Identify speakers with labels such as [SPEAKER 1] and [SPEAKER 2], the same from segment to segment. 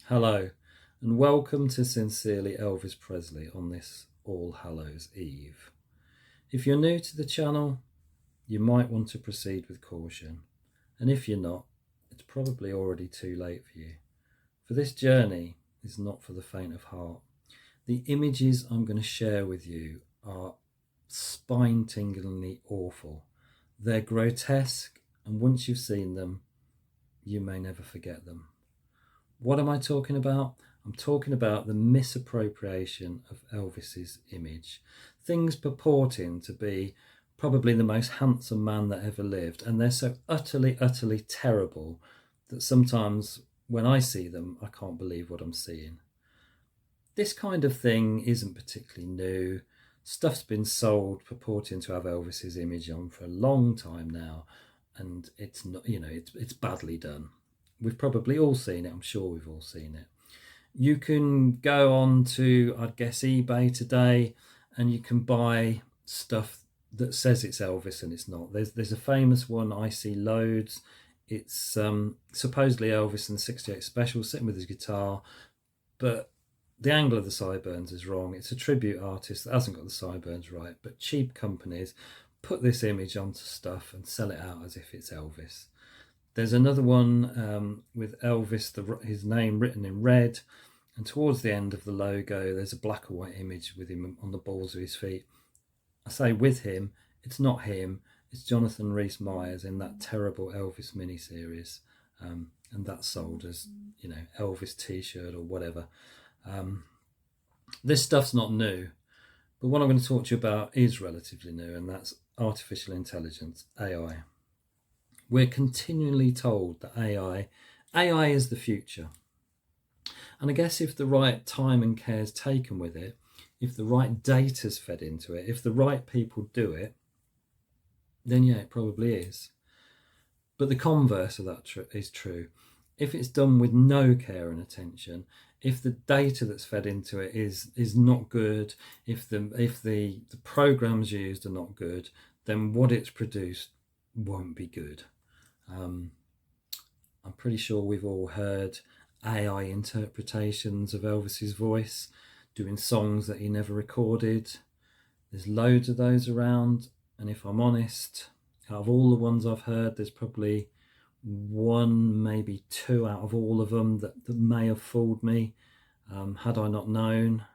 [SPEAKER 1] Hello, and welcome to Sincerely Elvis Presley on this All Hallows Eve. If you're new to the channel, you might want to proceed with caution, and if you're not, it's probably already too late for you. For this journey is not for the faint of heart. The images I'm going to share with you are spine-tinglingly awful. They're grotesque, and once you've seen them, you may never forget them. What am I talking about? I'm talking about the misappropriation of Elvis's image. Things purporting to be probably the most handsome man that ever lived, and they're so utterly terrible that sometimes when I see them, I can't believe what I'm seeing. This kind of thing isn't particularly new. Stuff's been sold purporting to have Elvis's image on for a long time now, and it's not, it's badly done. We've probably all seen it. I'm sure we've all seen it. You can go on to, I'd guess, eBay today, and you can buy stuff that says it's Elvis and it's not. There's a famous one I see loads. It's supposedly Elvis in the '68 special, sitting with his guitar, but the angle of the sideburns is wrong. It's a tribute artist that hasn't got the sideburns right, but cheap companies put this image onto stuff and sell it out as if it's Elvis. There's another one with Elvis, his name written in red, and towards the end of the logo, there's a black and white image with him on the balls of his feet. I say with him, it's not him, it's Jonathan Rhys Meyers in that terrible Elvis miniseries, and that's sold as, Elvis t-shirt or whatever. This stuff's not new, but what I'm going to talk to you about is relatively new, and that's artificial intelligence, AI. We're continually told that AI is the future. And I guess if the right time and care is taken with it, if the right data's fed into it, if the right people do it, then yeah, it probably is. But the converse of that is true. If it's done with no care and attention, if the data that's fed into it is not good, if the programs used are not good, then what it's produced won't be good. I'm pretty sure we've all heard AI interpretations of Elvis's voice, doing songs that he never recorded. There's loads of those around, and if I'm honest, out of all the ones I've heard, there's probably one, maybe two out of all of them that may have fooled me, had I not known.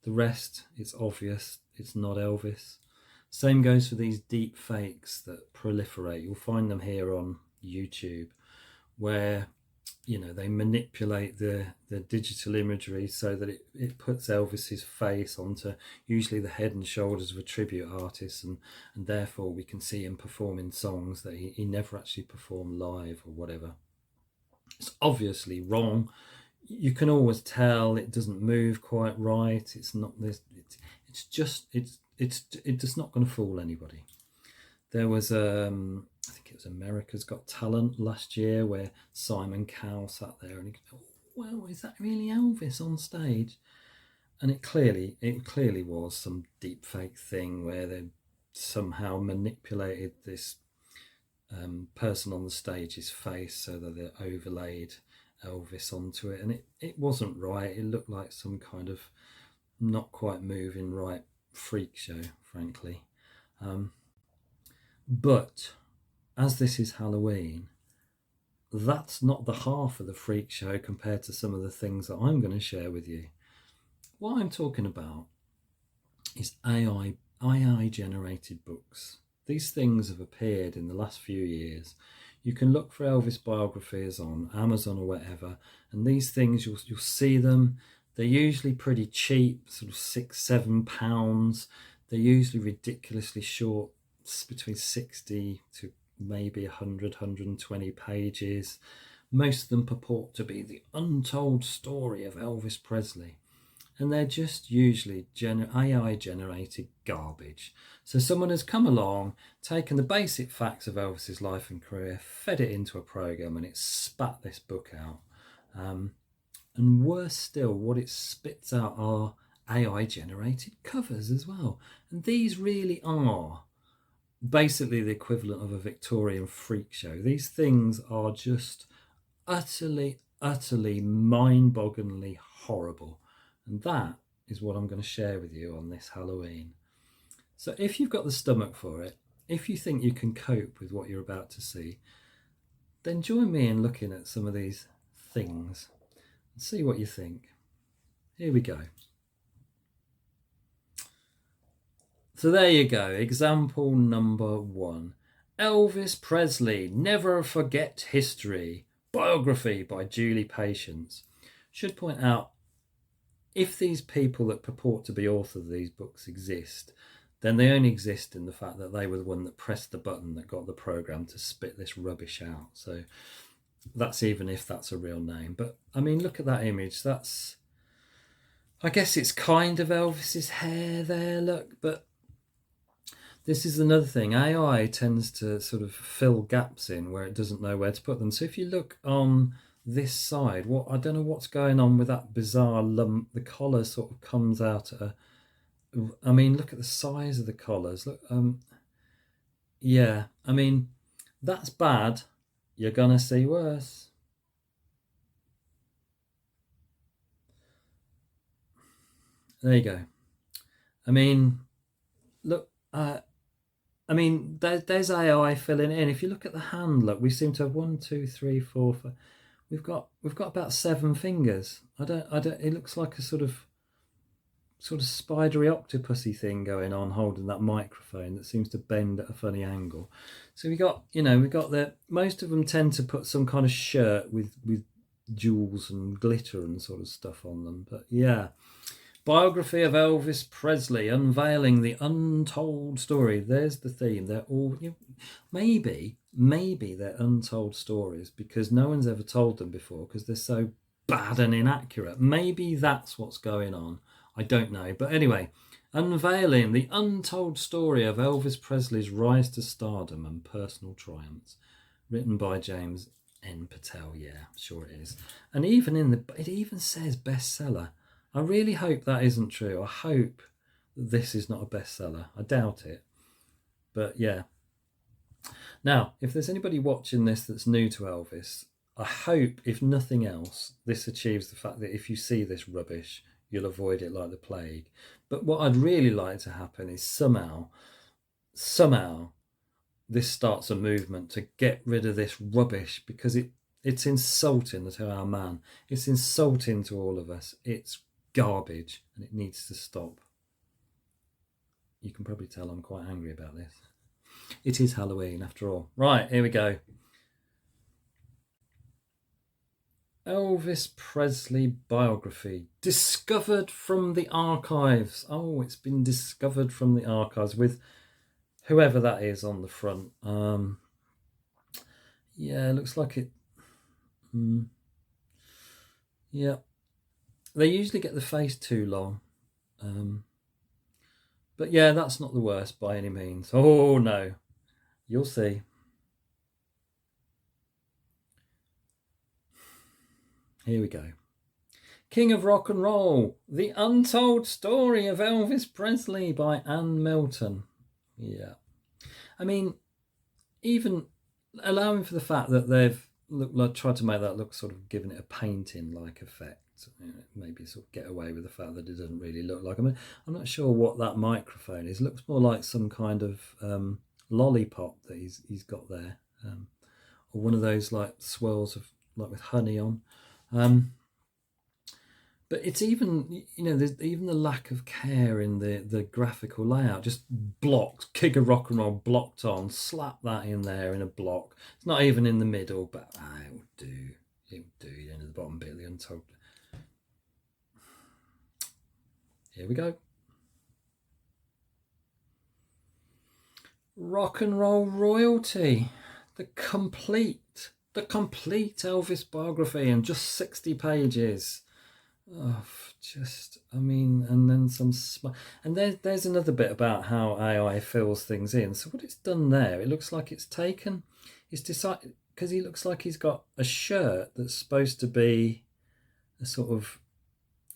[SPEAKER 1] The rest, it's obvious, it's not Elvis. Same goes for these deep fakes that proliferate. You'll find them here on YouTube, where they manipulate the digital imagery so that it puts Elvis's face onto usually the head and shoulders of a tribute artist, and therefore we can see him performing songs that he never actually performed live or whatever. It's obviously wrong. You can always tell it doesn't move quite right. It's not this. It's just not going to fool anybody. There was I think it was America's Got Talent last year, where Simon Cowell sat there and he goes, oh, well, is that really Elvis on stage? And it clearly was some deep fake thing where they somehow manipulated this person on the stage's face so that they overlaid Elvis onto it, and it wasn't right. It looked like some kind of not quite moving right freak show, frankly. But as this is Halloween, that's not the half of the freak show compared to some of the things that I'm going to share with you. What I'm talking about is AI generated books. These things have appeared in the last few years. You can look for Elvis biographies on Amazon or whatever, and these things, you'll see them. They're usually pretty cheap, sort of £6-7. They're usually ridiculously short, between 60 to maybe 120 pages. Most of them purport to be the untold story of Elvis Presley, and they're just usually AI generated garbage. So someone has come along, taken the basic facts of Elvis's life and career, fed it into a program, and it spat this book out. And worse still, what it spits out are AI generated covers as well. And these really are basically the equivalent of a Victorian freak show. These things are just utterly utterly mind-bogglingly horrible. And that is what I'm going to share with you on this Halloween. So if you've got the stomach for it, if you think you can cope with what you're about to see, then join me in looking at some of these things and see what you think. Here we go. So there you go, example number 1. Elvis Presley, Never Forget History, biography by Julie Patience. Should point out, if these people that purport to be authors of these books exist, then they only exist in the fact that they were the one that pressed the button that got the program to spit this rubbish out. So that's even if that's a real name. But I mean, look at that image. That's, I guess it's kind of Elvis's hair there, look, but this is another thing. AI tends to sort of fill gaps in where it doesn't know where to put them. So if you look on this side, I don't know what's going on with that bizarre lump. The collar sort of comes out at I mean, look at the size of the collars. Look, yeah, I mean, that's bad. You're gonna see worse. There you go. I mean, look, I mean, there's AI filling in. If you look at the hand, look, we seem to have 1, 2, 3, 4, 5. We've got about 7 fingers. I don't. It looks like a sort of spidery octopusy thing going on, holding that microphone that seems to bend at a funny angle. So we got the, most of them tend to put some kind of shirt with jewels and glitter and sort of stuff on them. But yeah. Biography of Elvis Presley, unveiling the untold story. There's the theme. They're all, maybe they're untold stories because no one's ever told them before because they're so bad and inaccurate. Maybe that's what's going on. I don't know. But anyway, unveiling the untold story of Elvis Presley's rise to stardom and personal triumphs. Written by James N. Patel. Yeah, sure it is. And even it even says bestseller. I really hope that isn't true. I hope this is not a bestseller. I doubt it. But yeah. Now, if there's anybody watching this that's new to Elvis, I hope, if nothing else, this achieves the fact that if you see this rubbish, you'll avoid it like the plague. But what I'd really like to happen is somehow, this starts a movement to get rid of this rubbish because it's insulting to our man. It's insulting to all of us. It's garbage and it needs to stop. You can probably tell I'm quite angry about this. It is Halloween after all. Right, here we go. Elvis Presley biography, discovered from the archives. Oh, it's been discovered from the archives with whoever that is on the front. Yeah, looks like it. Yeah. They usually get the face too long. But yeah, that's not the worst by any means. Oh no, you'll see. Here we go. King of Rock and Roll, The Untold Story of Elvis Presley by Anne Milton. Yeah. I mean, even allowing for the fact that they've tried to make that look sort of giving it a painting-like effect. Maybe sort of get away with the fact that it doesn't really look like. I mean, I'm not sure what that microphone is. It looks more like some kind of lollipop that he's got there, or one of those like swirls of like with honey on. But it's even, there's even the lack of care in the graphical layout. Just blocked, King of Rock and Roll blocked on, slap that in there in a block. It's not even in the middle, but it will do. It will do. You know, the bottom bit, the untold. Here we go. Rock and Roll Royalty, the complete Elvis biography in just 60 pages. Oh, and then some and there's another bit about how AI fills things in. So what it's done there, it looks like it's decided, because he looks like he's got a shirt that's supposed to be a sort of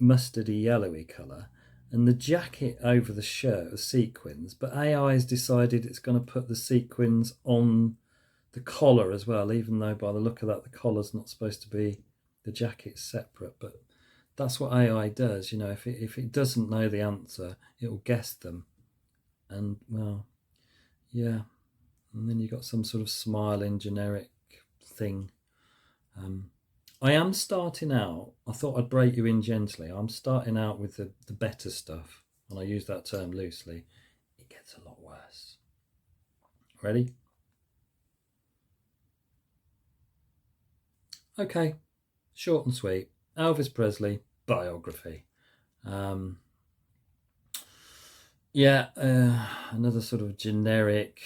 [SPEAKER 1] mustardy yellowy colour, and the jacket over the shirt is sequins, but AI has decided it's going to put the sequins on the collar as well, even though by the look of that the collar's not supposed to be the jacket's separate, but that's what AI does. If it doesn't know the answer, it will guess them, and well, yeah, and then you got some sort of smiling generic thing. I am starting out. I thought I'd break you in gently. I'm starting out with the better stuff, and I use that term loosely. It gets a lot worse. Ready? Okay, short and sweet. Elvis Presley biography. Um, yeah, another sort of generic.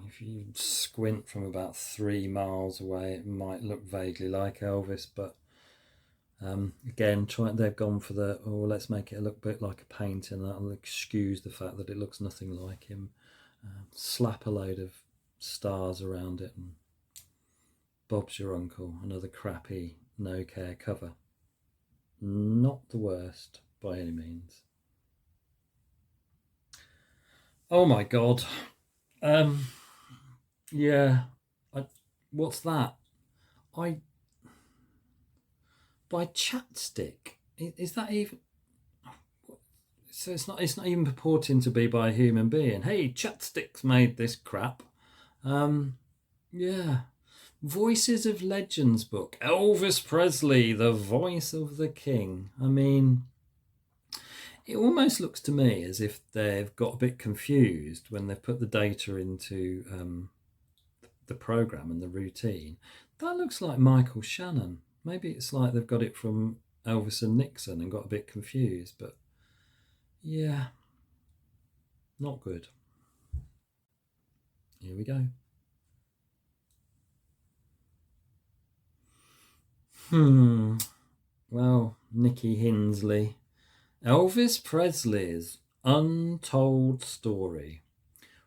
[SPEAKER 1] If you squint from about 3 miles away, it might look vaguely like Elvis, but again, they've gone for let's make it look a bit like a painting. That'll excuse the fact that it looks nothing like him. Slap a load of stars around it, and Bob's Your Uncle, another crappy, no care cover. Not the worst by any means. Oh my god. Yeah. What's that? I by Chapstick. Is that even? So it's not even purporting to be by a human being. Hey, Chapstick's made this crap. Yeah. Voices of Legends book. Elvis Presley, the voice of the king. I mean, it almost looks to me as if they've got a bit confused when they've put the data into the program and the routine. That looks like Michael Shannon. Maybe it's like they've got it from Elvis and Nixon and got a bit confused, but yeah, not good. Here we go. Well, Nicky Hinsley. Elvis Presley's untold story.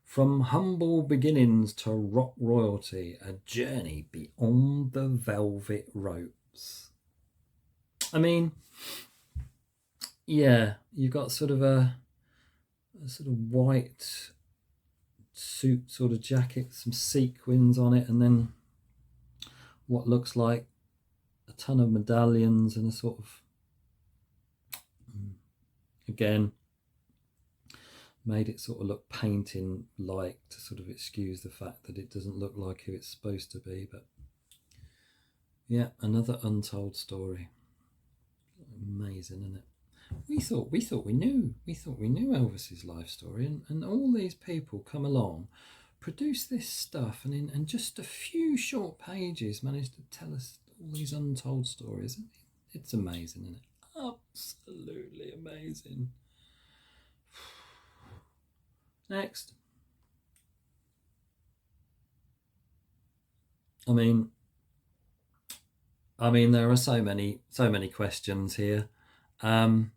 [SPEAKER 1] From humble beginnings to rock royalty, a journey beyond the velvet ropes. I mean, yeah, you've got sort of a sort of white suit sort of jacket, some sequins on it, and then what looks like a ton of medallions and a sort of, again, made it sort of look painting like to sort of excuse the fact that it doesn't look like who it's supposed to be. But yeah, another untold story. Amazing, isn't it? We thought we knew Elvis's life story, and all these people come along, produce this stuff, and in just a few short pages managed to tell us all these untold stories. It's amazing, isn't it? Absolutely amazing. Next. I mean, there are so many questions here. Well,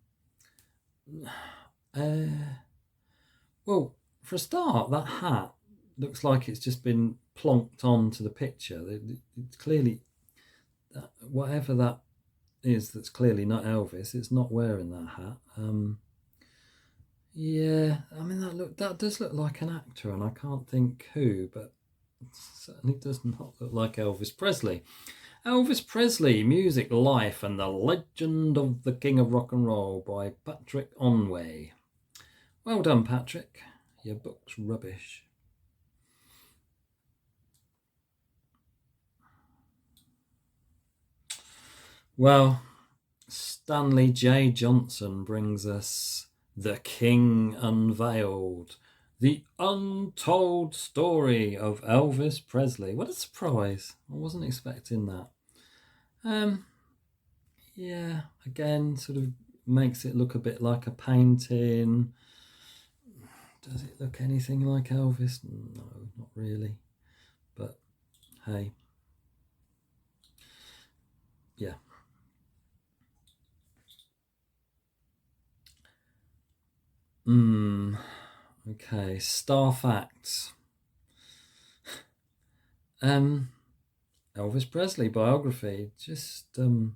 [SPEAKER 1] for a start, that hat looks like it's just been plonked onto the picture. It's clearly, whatever that is, that's clearly not Elvis. It's not wearing that hat. Yeah, I mean that does look like an actor, and I can't think who, but it certainly does not look like Elvis Presley. Elvis Presley, Music, Life, and the Legend of the King of Rock and Roll by Patrick Onway. Well done, Patrick. Your book's rubbish. Well, Stanley J. Johnson brings us The King Unveiled, the untold story of Elvis Presley. What a surprise. I wasn't expecting that. Yeah, again, sort of makes it look a bit like a painting. Does it look anything like Elvis? No, not really. But hey, yeah. Okay, star facts. Elvis Presley biography. Just no.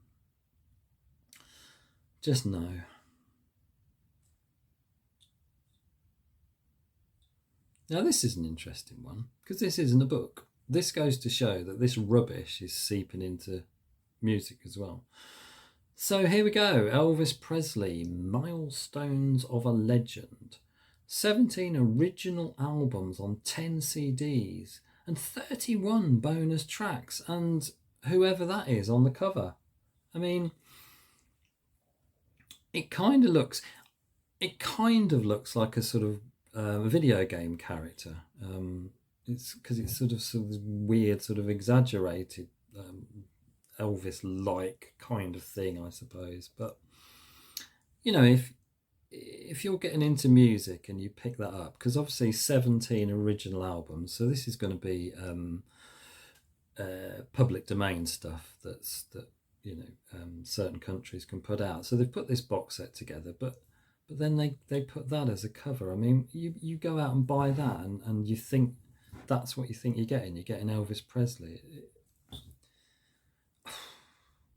[SPEAKER 1] Now this is an interesting one because this isn't a book. This goes to show that this rubbish is seeping into music as well. So here we go. Elvis Presley, Milestones of a Legend. 17 original albums on 10 CDs and 31 bonus tracks, and whoever that is on the cover. I mean, it kind of looks like a sort of video game character. It's because it's sort of weird, sort of exaggerated Elvis-like kind of thing, I suppose. But you know, if you're getting into music and you pick that up, because obviously 17 original albums, so this is going to be public domain stuff that certain countries can put out. So they've put this box set together, but then they put that as a cover. I mean, you go out and buy that, and you think that's what you think you're getting. You're getting Elvis Presley.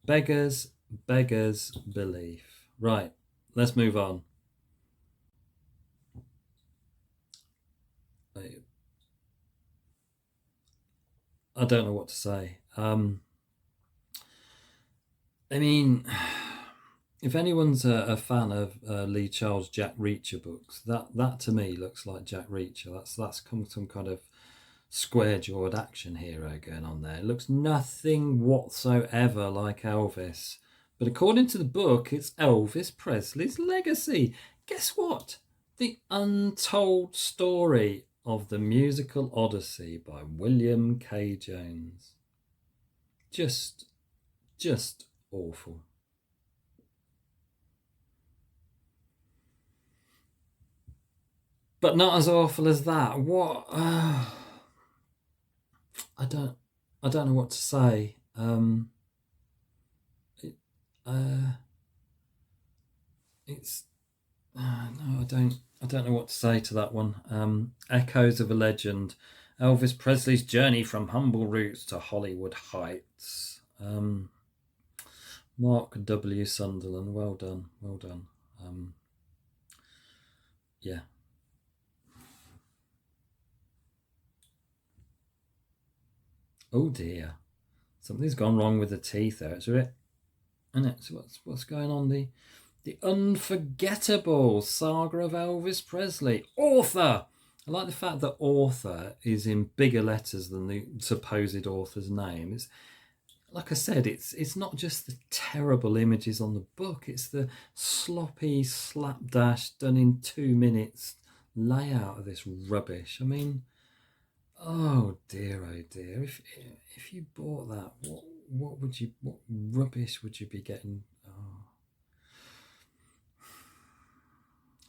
[SPEAKER 1] Beggars belief. Right, let's move on. I don't know what to say. I mean, if anyone's a fan of Lee Charles' Jack Reacher books, that to me looks like Jack Reacher. That's some kind of square-jawed action hero going on there. It looks nothing whatsoever like Elvis. But according to the book, it's Elvis Presley's legacy. Guess what? The Untold Story of the Musical Odyssey by William K. Jones. Just awful. But not as awful as that. What? I don't know what to say. It's no, I don't know what to say to that one. Echoes of a Legend, Elvis Presley's journey from humble roots to Hollywood heights. Mark W. Sunderland, well done. Yeah. Oh dear, something's gone wrong with the teeth there. It's a bit, isn't it? So what's going on? The unforgettable saga of Elvis Presley. Author. I like the fact that author is in bigger letters than the supposed author's name. It's like I said, it's not just the terrible images on the book. It's the sloppy slapdash done in 2 minutes layout of this rubbish. I mean, oh dear. If you bought that, what rubbish would you be getting? Oh.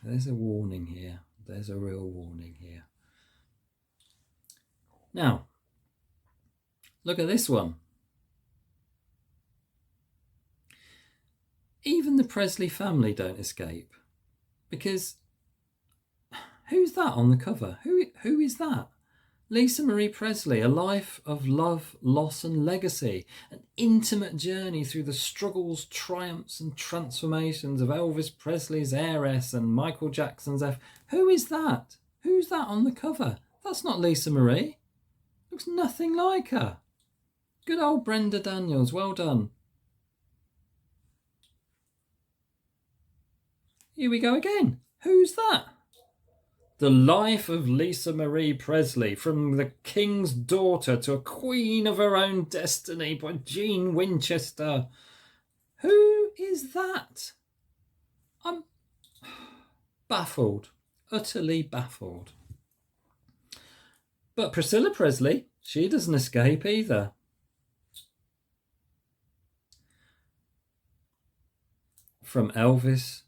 [SPEAKER 1] There's a warning here. There's a real warning here. Now, look at this one. Even the Presley family don't escape, because who's that on the cover? Who is that? Lisa Marie Presley, a life of love, loss and legacy, an intimate journey through the struggles, triumphs and transformations of Elvis Presley's heiress and Michael Jackson's Who is that? Who's that on the cover? That's not Lisa Marie. Looks nothing like her. Good old Brenda Daniels, well done. Here we go again. Who's that? The Life of Lisa Marie Presley, from the King's Daughter to a Queen of Her Own Destiny by Jean Winchester. Who is that? I'm baffled, utterly baffled. But Priscilla Presley, she doesn't escape either. From Elvis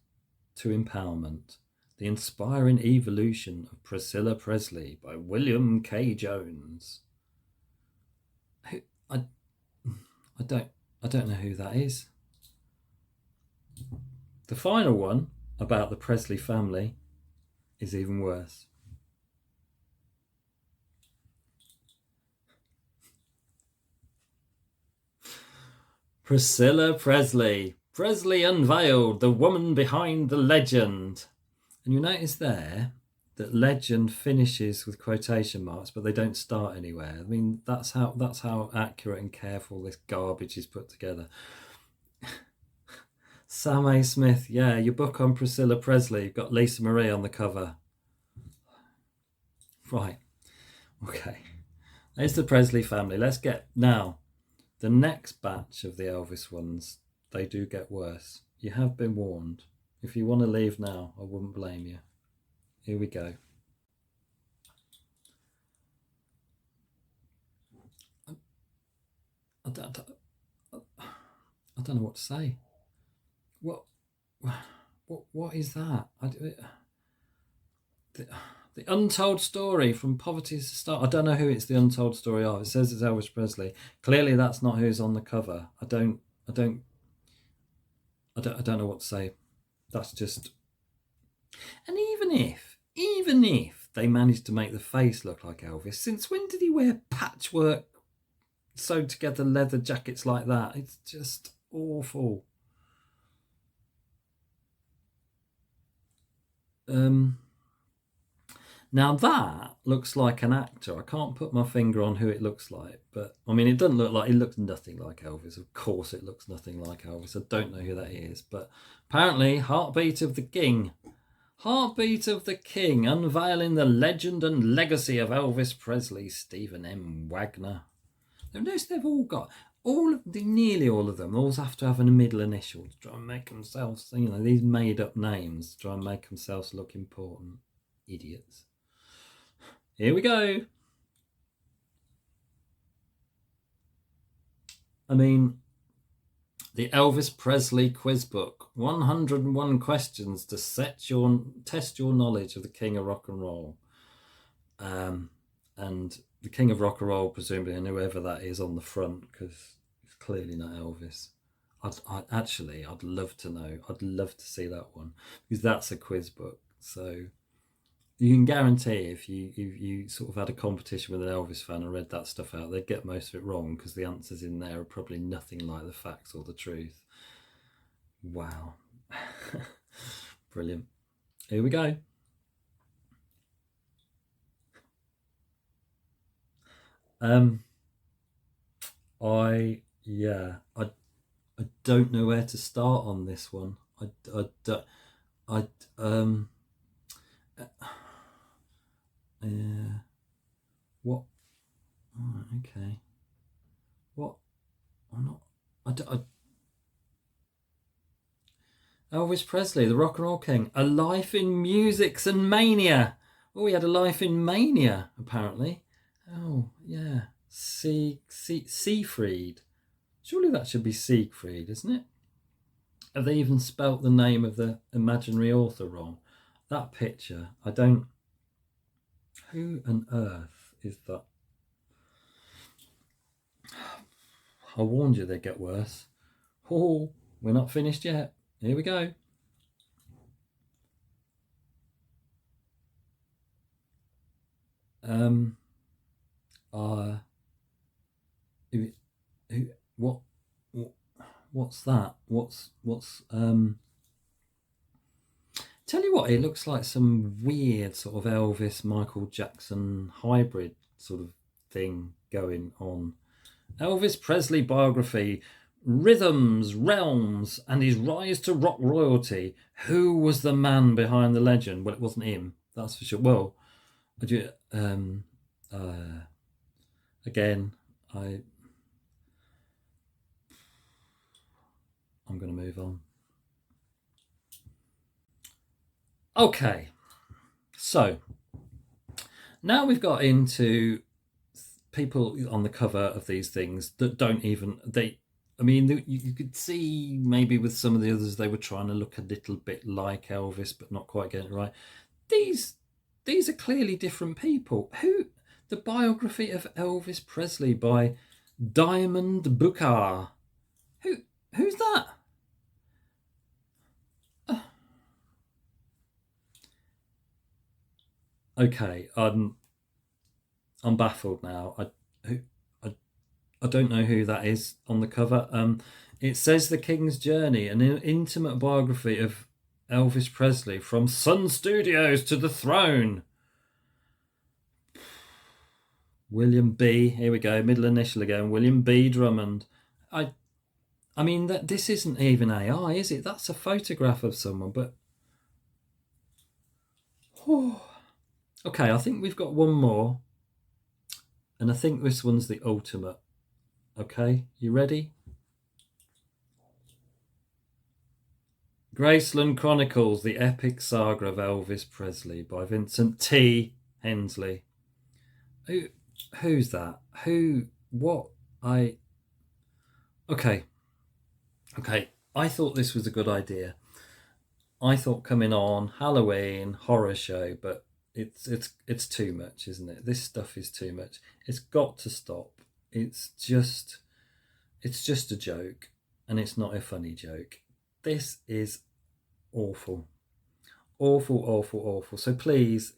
[SPEAKER 1] to Empowerment. The Inspiring Evolution of Priscilla Presley by William K. Jones. I don't know who that is. The final one about the Presley family is even worse. Priscilla Presley. Presley unveiled, the woman behind the legend. And you notice there, that legend finishes with quotation marks, but they don't start anywhere. I mean, that's how accurate and careful this garbage is put together. Sam A. Smith, yeah, your book on Priscilla Presley. You've got Lisa Marie on the cover. Right. Okay. There's the Presley family. Let's get now. The next batch of the Elvis ones, they do get worse. You have been warned. If you want to leave now, I wouldn't blame you. Here we go. I don't know what to say. What is that? The untold story from poverty to start. I don't know who it's the untold story of. It says it's Elvis Presley. Clearly, that's not who's on the cover. I don't know what to say. That's just. And even if they managed to make the face look like Elvis, since when did he wear patchwork, sewed together leather jackets like that? It's just awful. Now that looks like an actor. I can't put my finger on who it looks like, but I mean, it doesn't look like, it looks nothing like Elvis. Of course it looks nothing like Elvis. I don't know who that is, but apparently Heartbeat of the King. Heartbeat of the King, unveiling the legend and legacy of Elvis Presley, Stephen M. Wagner. Notice they've all got, nearly all of them always have to have a middle initial to try and make themselves, these made up names to try and make themselves look important. Idiots. Here we go. I mean, the Elvis Presley quiz book, 101 questions to test your knowledge of the King of Rock and Roll. And the King of Rock and Roll, presumably, and whoever that is on the front, because it's clearly not Elvis. I'd love to know. I'd love to see that one, because that's a quiz book. So you can guarantee if you sort of had a competition with an Elvis fan and read that stuff out, they'd get most of it wrong, because the answers in there are probably nothing like the facts or the truth. Wow. Brilliant. Here we go. I don't know where to start on this one. What? Oh, okay. What? I'm not. Elvis Presley, the Rock and Roll King, a life in music and mania. Oh, he had a life in mania, apparently. Oh, yeah. Siegfried. Surely that should be Siegfried, isn't it? Have they even spelt the name of the imaginary author wrong? That picture, I don't... Who on earth is that? I warned you they'd get worse. Oh, we're not finished yet. Here we go. What's that? Tell you what, it looks like some weird sort of Elvis Michael Jackson hybrid sort of thing going on. Elvis Presley biography, rhythms, realms, and his rise to rock royalty. Who was the man behind the legend? Well, it wasn't him, that's for sure. Well, again, I'm going to move on. Okay, so now we've got into people on the cover of these things that don't even, you could see maybe with some of the others they were trying to look a little bit like Elvis but not quite getting it right. These are clearly different people. The biography of Elvis Presley by Diamond Bukar. Who's that? Okay, I'm baffled now. I don't know who that is on the cover. It says The King's Journey, an intimate biography of Elvis Presley from Sun Studios to the throne. William B. Here we go. Middle initial again. William B. Drummond. I mean, this isn't even AI, is it? That's a photograph of someone, but... Okay, I think we've got one more. And I think this one's the ultimate. Okay, you ready? Graceland Chronicles, The Epic Saga of Elvis Presley by Vincent T. Hensley. Who's that? What? Okay. I thought this was a good idea. I thought coming on Halloween horror show, but it's too much, isn't it? This stuff is too much. It's got to stop. It's just a joke, and it's not a funny joke. This is awful. Awful. So please,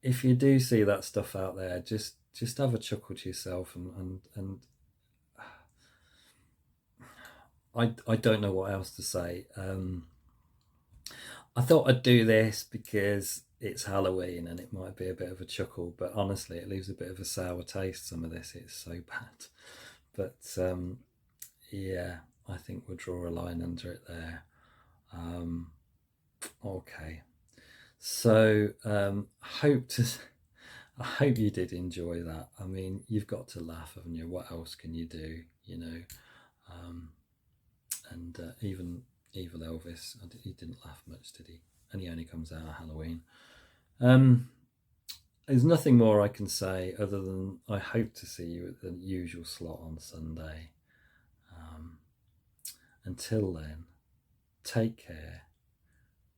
[SPEAKER 1] if you do see that stuff out there, just have a chuckle to yourself and I don't know what else to say. I thought I'd do this because it's Halloween and it might be a bit of a chuckle, but honestly, it leaves a bit of a sour taste. Some of this, it's so bad. But yeah, I think we'll draw a line under it there. Okay, so I hope you did enjoy that. I mean, you've got to laugh, haven't you? What else can you do? And even evil Elvis, he didn't laugh much, did he? And he only comes out of Halloween. There's nothing more I can say other than I hope to see you at the usual slot on Sunday. Until then, take care.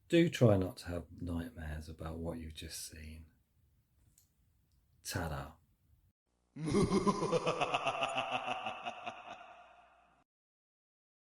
[SPEAKER 1] Do try not to have nightmares about what you've just seen. Ta-da.